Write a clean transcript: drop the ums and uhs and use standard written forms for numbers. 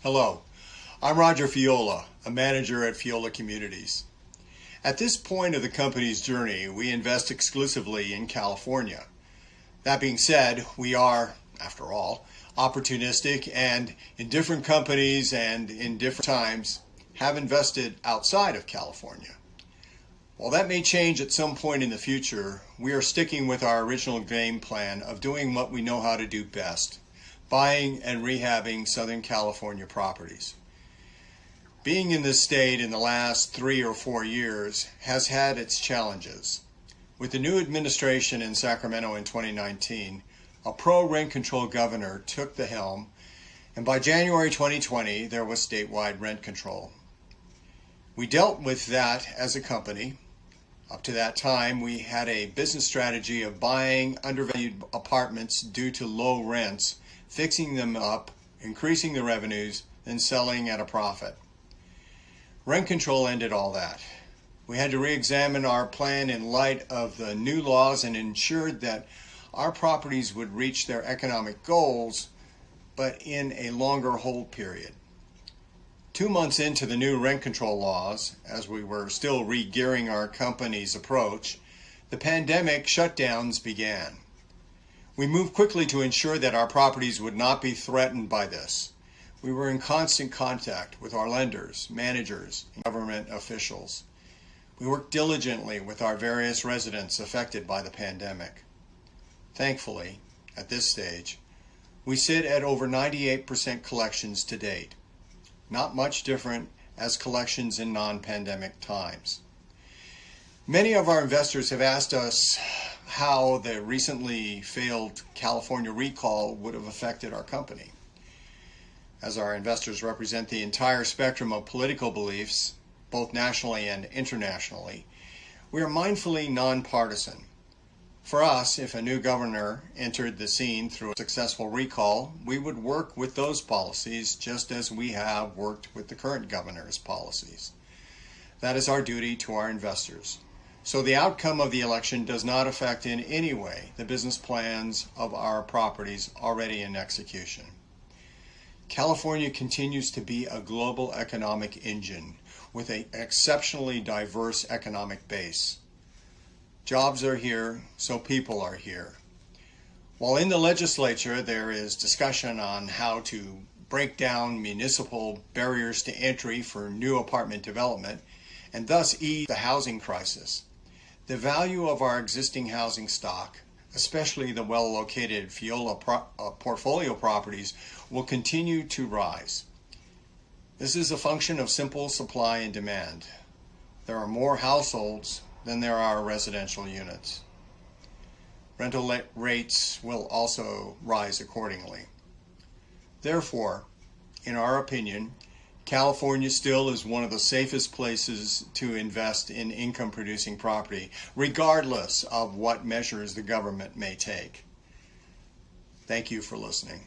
Hello, I'm Roger Fiola, a manager at Fiola Communities. At this point of the company's journey, we invest exclusively in California. That being said, we are, after all, opportunistic and in different companies and in different times have invested outside of California. While that may change at some point in the future, we are sticking with our original game plan of doing what we know how to do best, buying and rehabbing Southern California properties. Being in this state in the last 3 or 4 years has had its challenges. With the new administration in Sacramento in 2019, a pro-rent control governor took the helm, and by January 2020, there was statewide rent control. We dealt with that as a company. Up to that time, we had a business strategy of buying undervalued apartments due to low rents, fixing them up, increasing the revenues, then selling at a profit. Rent control ended all that. We had to re-examine our plan in light of the new laws and ensured that our properties would reach their economic goals, but in a longer hold period. 2 months into the new rent control laws, as we were still re-gearing our company's approach, the pandemic shutdowns began. We moved quickly to ensure that our properties would not be threatened by this. We were in constant contact with our lenders, managers, and government officials. We worked diligently with our various residents affected by the pandemic. Thankfully, at this stage, we sit at over 98% collections to date. Not much different as collections in non-pandemic times. Many of our investors have asked us how the recently failed California recall would have affected our company. As our investors represent the entire spectrum of political beliefs, both nationally and internationally, we are mindfully nonpartisan. For us, if a new governor entered the scene through a successful recall, we would work with those policies just as we have worked with the current governor's policies. That is our duty to our investors. So the outcome of the election does not affect in any way the business plans of our properties already in execution. California continues to be a global economic engine with an exceptionally diverse economic base. Jobs are here, so people are here. While in the legislature there is discussion on how to break down municipal barriers to entry for new apartment development and thus ease the housing crisis, the value of our existing housing stock, especially the well-located Fiola portfolio properties, will continue to rise. This is a function of simple supply and demand. There are more households than there are residential units. Rental rates will also rise accordingly. Therefore, in our opinion, California still is one of the safest places to invest in income-producing property, regardless of what measures the government may take. Thank you for listening.